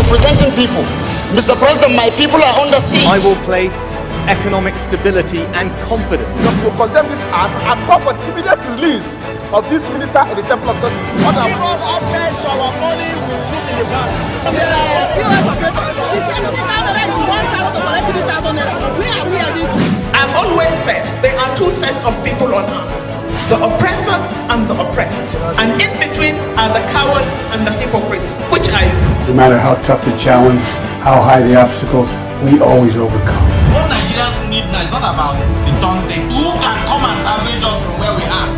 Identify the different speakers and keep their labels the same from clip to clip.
Speaker 1: Representing people. Mr. President, my people are under siege.
Speaker 2: I will place economic stability and confidence.
Speaker 3: To condemn this act and call for the immediate release of this minister in the Temple of Justice.
Speaker 4: Give us access to our money we put in the bank. POS operator, she said 3,000 is 1,000 to collect 3,000 naira. Where are we heading to?
Speaker 5: I've always said there are two sets of people on earth, the oppressors and the oppressed. And in between are the cowards and the hypocrites. Which are you?
Speaker 6: No matter how tough the challenge, how high the obstacles, we always overcome.
Speaker 7: What Nigerians need now is not about the taunting. Who can come and salvage us from where we are?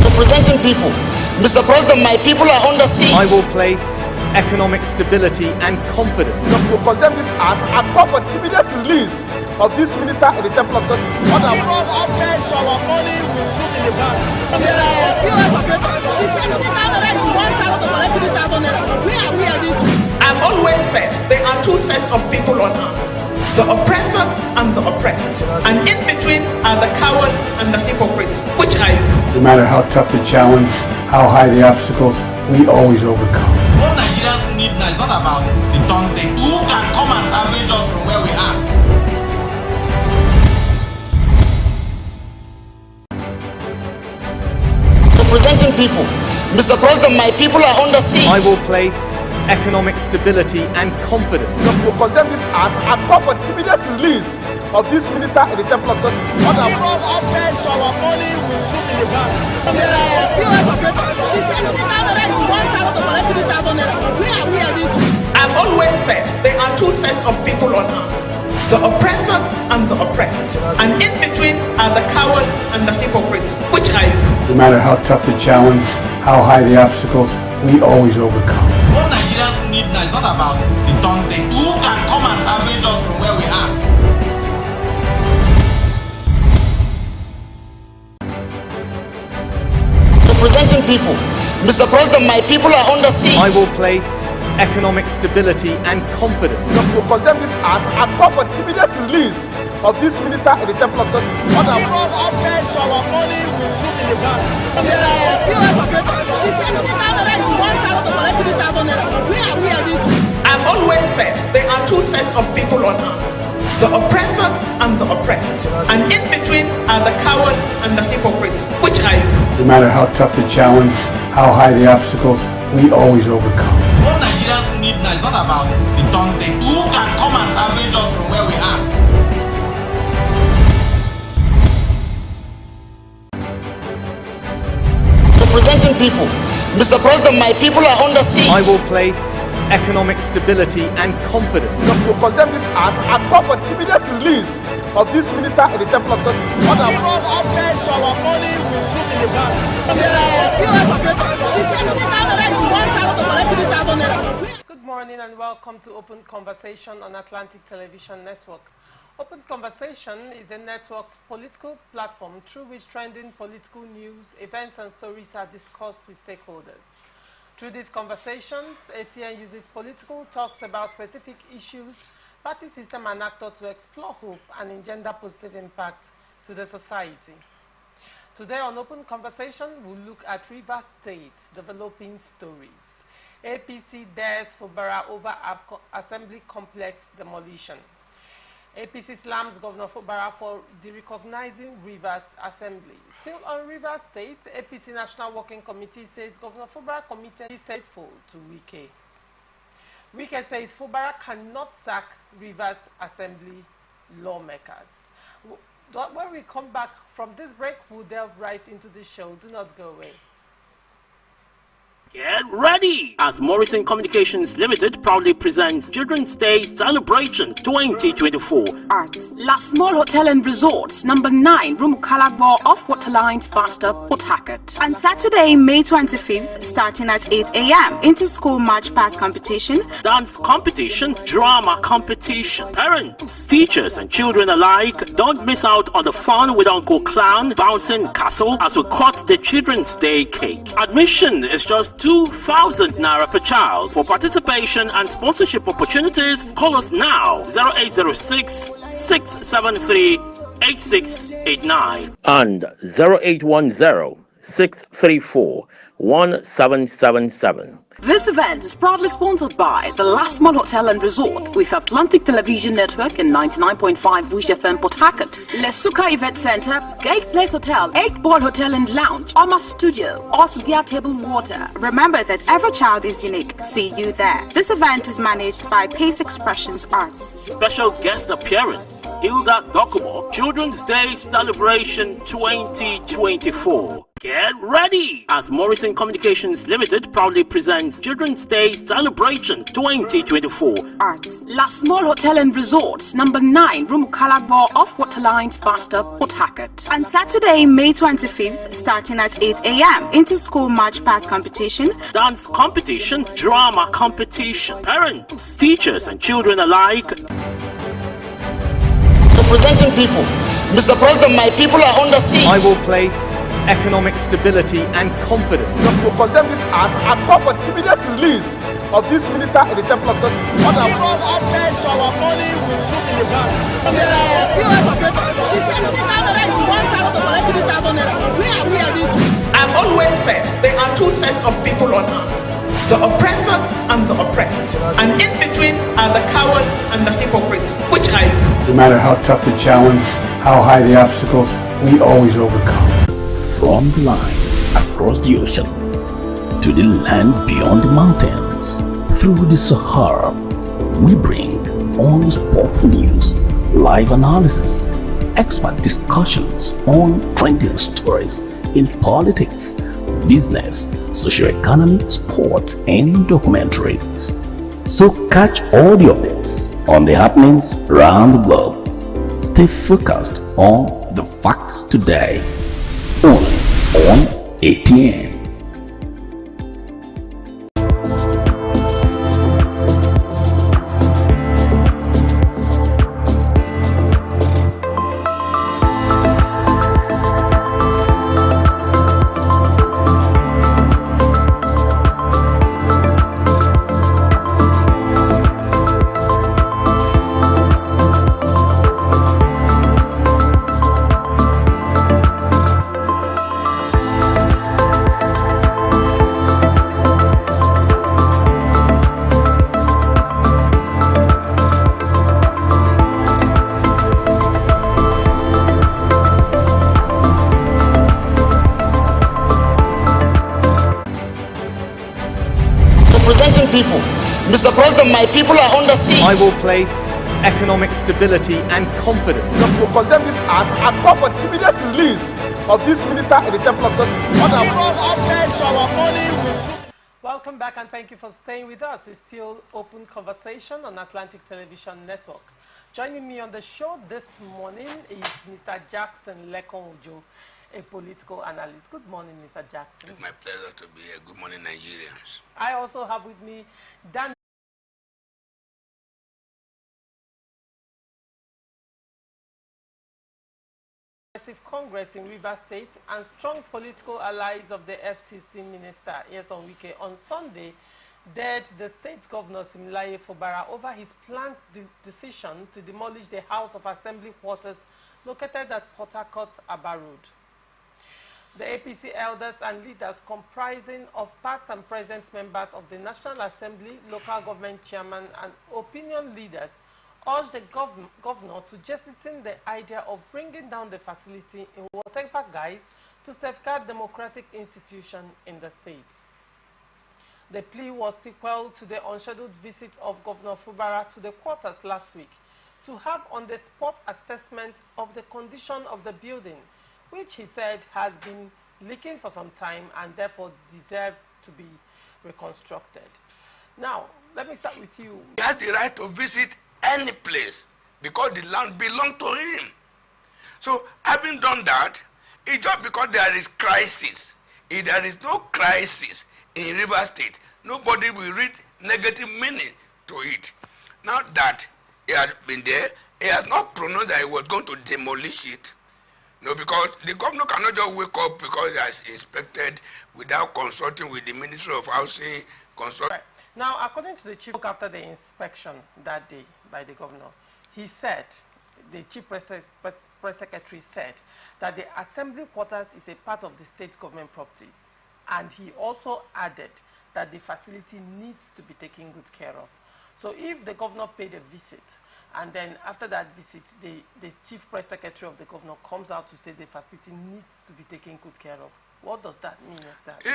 Speaker 1: Representing people. Mr. President, my people are under siege.
Speaker 2: I will place economic stability and confidence.
Speaker 3: To condemn this act and call for the immediate release of this minister in the Temple of Justice.
Speaker 4: Give us access to our money we put in the bank. POS operator, she said 3,000 is 1,000 to collect 3,000 naira. Where are we heading to?
Speaker 5: I've always said there are two sets of people on earth, the oppressors and the oppressed. And in between are the cowards and the hypocrites. Which are you?
Speaker 6: No matter how tough the challenge, how high the obstacles, we always overcome.
Speaker 7: What Nigerians need now is not about the taunting. Who can come and salvage us from where we are?
Speaker 1: Representing people. Mr. President, my people are under siege.
Speaker 2: I will place economic stability and confidence.
Speaker 3: To condemn this act and call for the immediate release of this minister in the Temple of Justice.
Speaker 4: Give us access to our money we put in the bank. POS operator, she said 3,000 is 1,000 to collect 3,000 naira. Where are we heading to?
Speaker 5: I've always said there are two sets of people on earth, the oppressors and the oppressed. And in between are the cowards and the hypocrites. Which are you?
Speaker 6: No matter how tough the challenge, how high the obstacles, we always overcome.
Speaker 7: What Nigerians need now is not about the taunting. Who can come and salvage us from where we are?
Speaker 1: Representing people. Mr. President, my people are under siege.
Speaker 2: I will place economic stability and confidence.
Speaker 3: To condemn this act and call for the immediate release of this minister in the Temple of Justice.
Speaker 4: Give us access to our money we put in the bank. POS operator, she said 3,000 is 1,000 to collect 3,000 naira. Where are we heading to?
Speaker 5: I've always said there are two sets of people on earth, the oppressors and the oppressed. And in between are the cowards and the hypocrites. Which are you?
Speaker 6: No matter how tough the challenge, how high the obstacles, we always overcome.
Speaker 7: What Nigerians need now is not about the taunting. Who can come and salvage us from where we are?
Speaker 1: Representing people. Mr. President, my people are under siege.
Speaker 2: I will place economic stability and confidence.
Speaker 3: To condemn this act and call for the immediate release of this minister in the Temple of Justice.
Speaker 4: Give us access to our money we put in the bank. POS operator, she said 3,000 is 1,000 to collect 3,000 naira.
Speaker 8: Good morning and welcome to Open Conversation on Atlantic Television Network. Open Conversation is the network's political platform through which trending political news, events and stories are discussed with stakeholders. Through these conversations, ATN uses political talks about specific issues, party system and actor to explore hope and engender positive impact to the society. Today on Open Conversation, we'll look at Rivers State developing stories. APC dares Fubara over Assembly Complex demolition. APC slams Governor Fubara for derecognizing Rivers Assembly. Still on Rivers State, APC National Working Committee says Governor Fubara committed is faithful to Wike. Wike says Fubara cannot sack Rivers Assembly lawmakers. When we come back from this break, we'll delve right into the show. Do not go away.
Speaker 9: Get ready! As Morrison Communications Limited proudly presents Children's Day Celebration 2024
Speaker 10: at La Small Hotel and Resorts, number 9, Room Calagbo off Waterlines, Basta, Port Hackett.
Speaker 11: On Saturday, May 25th, starting at 8 a.m., inter-school march past competition,
Speaker 9: dance competition, drama competition. Parents, teachers and children alike, don't miss out on the fun with Uncle Clown, Bouncing Castle as we cut the Children's Day cake. Admission is just 2,000 naira per child. For participation and sponsorship opportunities, call us now 0806 673 8689 and 0810 634-1777.
Speaker 10: This event is proudly sponsored by the Last Mall Hotel and Resort with Atlantic Television Network and 99.5 Wish FM Port Harcourt, Lesuka Event Center, Gate Place Hotel, 8 Ball Hotel and Lounge, Alma Studio, Osgia Table Water.
Speaker 11: Remember that every child is unique. See you there. This event is managed by Pace Expressions Arts.
Speaker 9: Special guest appearance, Hilda Dokubo, Children's Day Celebration 2024. Get ready as Morrison Communications Limited proudly presents Children's Day Celebration 2024.
Speaker 11: Arts.
Speaker 10: Last Mall Hotel and Resorts, number 9, Rumukalagbo off Waterlines, Basta, Port Harcourt.
Speaker 11: On Saturday, May 25th, starting at 8 a.m., inter-school march past competition,
Speaker 9: Dance competition, drama competition. Parents, teachers and children alike.
Speaker 1: Representing people. Mr. President, my people are under siege.
Speaker 2: I will place economic stability and confidence.
Speaker 3: To condemn this act, I call for the immediate release of this minister in the Temple of God.
Speaker 4: Give us access to our money we put in the bank. The POS operator, she said 50,000 naira is 1,000 to collect 50,000 naira. Where are we heading to?
Speaker 5: I've always said there are two sets of people on earth, the oppressors and the oppressed. And in between are the cowards and the hypocrites, which I am.
Speaker 6: No matter how tough the challenge, how high the obstacles, we always overcome.
Speaker 12: From the line across the ocean to the land beyond the mountains, through the Sahara, we bring on-the-spot news, live analysis, expert discussions on trending stories in politics, business, socio-economy, sports, and documentaries. So catch all the updates on the happenings around the globe. Stay focused on the fact today. Only on ATN.
Speaker 1: People. Mr. President, my people are under siege.
Speaker 2: I will place economic stability and confidence.
Speaker 3: To condemn this act, I call for the immediate release of this minister in the Temple of God.
Speaker 4: Give us access to our money we put.
Speaker 8: Welcome back and thank you for staying with us. It's still Open Conversation on Atlantic Television Network. Joining me on the show this morning is Mr. Jackson Lekonjo, a political analyst. Good morning, Mr. Jackson.
Speaker 7: It's my pleasure to be here. Good morning, Nigerians.
Speaker 8: I also have with me Dan Congress in Rivers State and strong political allies of the FTC Minister, Yeson Wike, on Sunday dared the state governor Similaye Fubara over his planned decision to demolish the House of Assembly quarters located at Port Harcourt, Aba Road. The APC elders and leaders comprising of past and present members of the National Assembly, local government chairman and opinion leaders urged the governor to jettison the idea of bringing down the facility in whatever guise to safeguard democratic institutions in the states. The plea was sequel to the unscheduled visit of Governor Fubara to the quarters last week to have on-the-spot assessment of the condition of the building, which he said has been leaking for some time and therefore deserved to be reconstructed. Now, let me start with you.
Speaker 7: He has the right to visit any place because the land belongs to him. So, having done that, it's just because there is crisis. If there is no crisis in River State, nobody will read negative meaning to it. Now that he had been there, he has not pronounced that he was going to demolish it. No, because the governor cannot just wake up because he has inspected without consulting with the Ministry of Housing.
Speaker 8: Right. Now, according to the chief after the inspection that day by the governor, he said, the chief press secretary said that the assembly quarters is a part of the state government properties. And he also added that the facility needs to be taken good care of. So if the governor paid a visit, and then after that visit, the chief press secretary of the governor comes out to say the facility needs to be taken good care of, what does that mean exactly?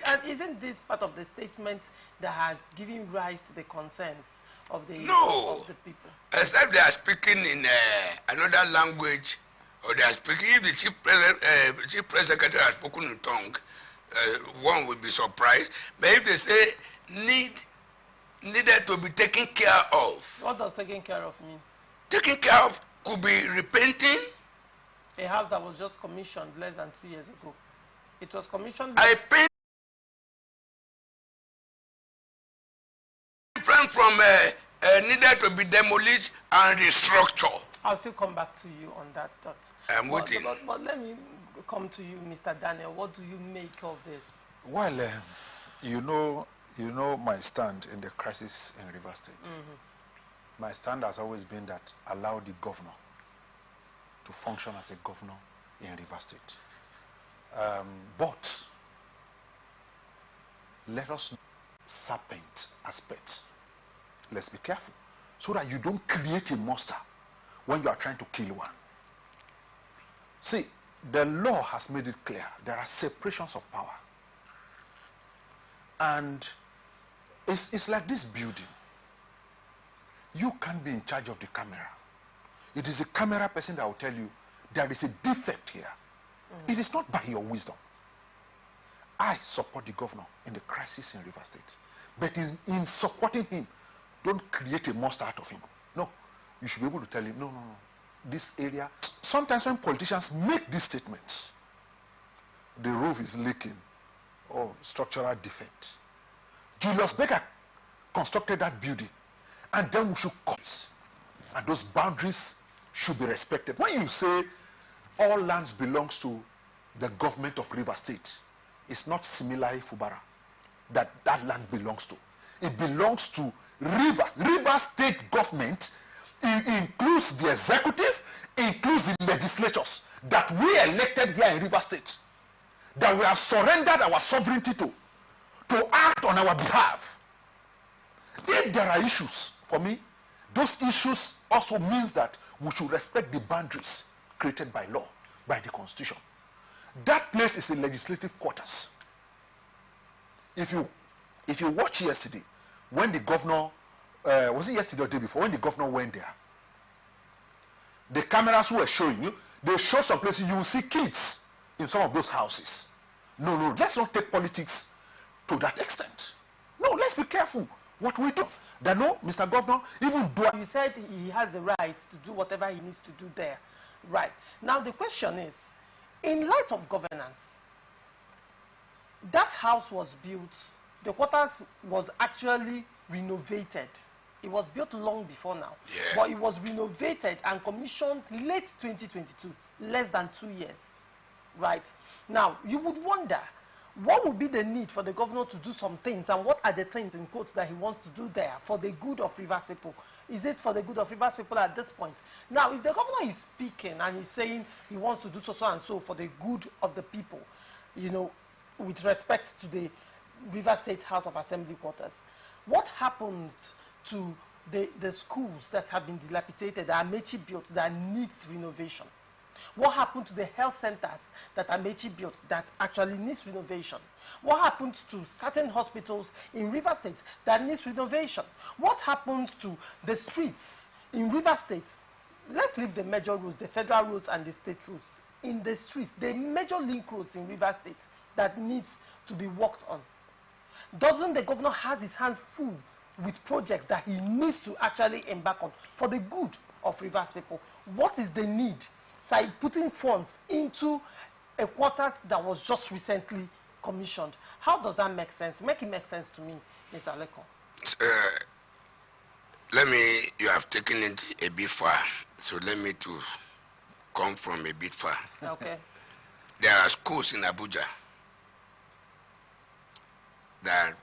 Speaker 8: And isn't this part of the statement that has given rise to the concerns of the, of the people?
Speaker 7: Except they are speaking in another language, or they are speaking, if the chief press secretary has spoken in tongue, one would be surprised. But if they say needed to be taken care of.
Speaker 8: What does taking care of mean?
Speaker 7: Taking care of could be repainting.
Speaker 8: A house that was just commissioned less than 2 years ago. It was commissioned.
Speaker 7: I paid different from needed to be demolished and restructured.
Speaker 8: I'll still come back to you on that thought.
Speaker 7: I'm waiting.
Speaker 8: But let me come to you, Mr. Daniel. What do you make of this?
Speaker 13: Well, you know my stand in the crisis in Rivers State. My stand has always been that allow the governor to function as a governor in Rivers State. But let us serpent aspect. Let's be careful so that you don't create a monster when you are trying to kill one. See, the law has made it clear there are separations of power. And it's like this building. You can't be in charge of the camera. It is a camera person that will tell you there is a defect here. It is not by your wisdom. I support the governor in the crisis in Rivers State. But in supporting him, don't create a monster out of him. No. You should be able to tell him, no. This area. Sometimes when politicians make these statements, the roof is leaking or structural defect. Julius Berger constructed that building, and then we should cut, and those boundaries should be respected. When you say all lands belongs to the government of Rivers State, it's not similar Fubara that land belongs to. It belongs to Rivers State government. It includes the executive, includes the legislatures that we elected here in Rivers State, that we have surrendered our sovereignty to act on our behalf. If there are issues, for me, those issues also means that we should respect the boundaries created by law, by the Constitution. That place is a legislative quarters. If you watch yesterday, when the governor, was it yesterday or the day before, when the governor went there, the cameras who were showing you, they show some places you will see kids in some of those houses. No, let's not take politics to that extent. No, let's be careful what we do. That no, Mr. Governor, even though
Speaker 8: you said he has the right to do whatever he needs to do there. Right. Now the question is, in light of governance, that house was built, the quarters was actually renovated. It was built long before now. Yeah. But it was renovated and commissioned late 2022, less than 2 years. Right. Now, you would wonder, what would be the need for the governor to do some things, and what are the things in quotes that he wants to do there for the good of Rivers people? Is it for the good of Rivers people at this point? Now, if the governor is speaking and he's saying he wants to do so and so for the good of the people, you know, with respect to the Rivers State House of Assembly quarters, what happened to the schools that have been dilapidated, that Amechi built, that needs renovation? What happened to the health centers that Amechi built that actually needs renovation? What happened to certain hospitals in Rivers State that needs renovation? What happened to the streets in Rivers State? Let's leave the major roads, the federal roads and the state roads. In the streets, the major link roads in Rivers State that needs to be worked on. Doesn't the governor has his hands full with projects that he needs to actually embark on for the good of Rivers people? What is the need? Putting funds into a quarters that was just recently commissioned. How does that make sense? Make it make sense to me, Mr. Aleko.
Speaker 7: You have taken it a bit far, so let me to come from a bit far.
Speaker 8: Okay.
Speaker 7: There are schools in Abuja that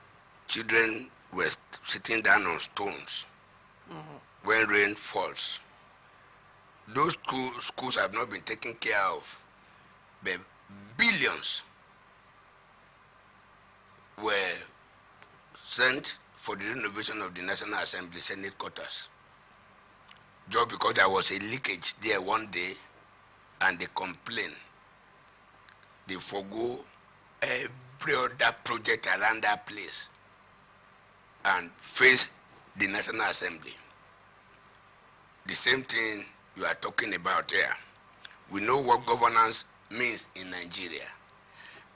Speaker 7: children were sitting down on stones when rain falls. those schools have not been taken care of. The billions were sent for the renovation of the National Assembly Senate quarters. Just because there was a leakage there one day and they complained. They forgo every other project around that place and face the National Assembly. The same thing you are talking about here. We know what governance means in Nigeria.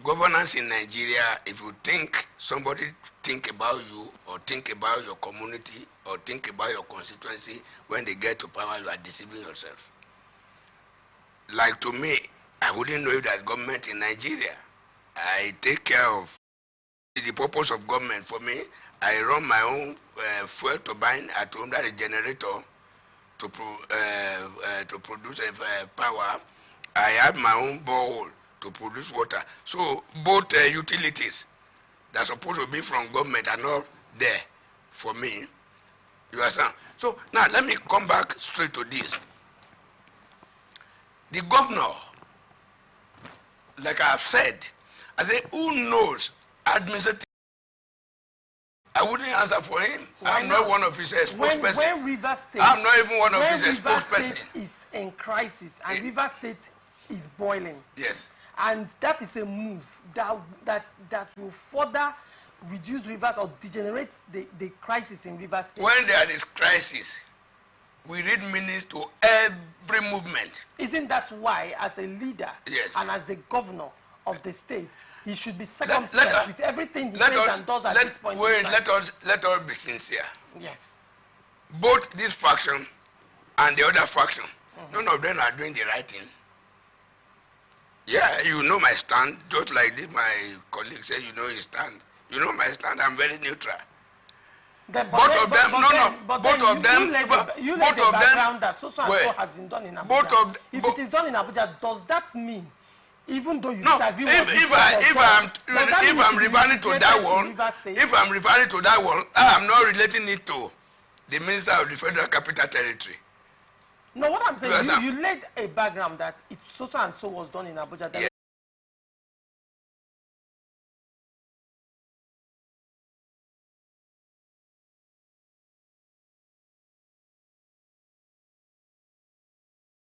Speaker 7: Governance in Nigeria, if you think somebody think about you or think about your community or think about your constituency, when they get to power, you are deceiving yourself. Like to me, I wouldn't know if there's government in Nigeria. I take care of the purpose of government. For me, I run my own fuel turbine at home, that is generator, to produce power. I have my own borehole to produce water. So both utilities that are supposed to be from government are not there for me. You understand? So now let me come back straight to this. The governor, like I've said, I say, who knows administrative? I wouldn't answer for him. I'm not one of his spokespersons.
Speaker 8: When River State,
Speaker 7: I'm not even one of his spokespersons.
Speaker 8: Is in crisis and River State is boiling.
Speaker 7: Yes.
Speaker 8: And that is a move that will further reduce rivers or degenerate the crisis in River State.
Speaker 7: When there is crisis, we read minutes to every movement.
Speaker 8: Isn't that why, as a leader and as the governor of the state, he should be circumspect with everything he says and does at this point in time?
Speaker 7: Let us be sincere.
Speaker 8: Yes.
Speaker 7: Both this faction and the other faction, none of them are doing the right thing. Yeah, you know my stand, just like this, my colleague said, you know his stand. You know my stand, I'm very neutral. Both of them
Speaker 8: that so has been done in Abuja. If it is done in Abuja, does that mean, even though you disagree with
Speaker 7: if I'm referring to that one, I'm not relating it to the Minister of the Federal Capital Territory.
Speaker 8: No, what I'm saying, you laid a background that it so and so was done in Abuja. Then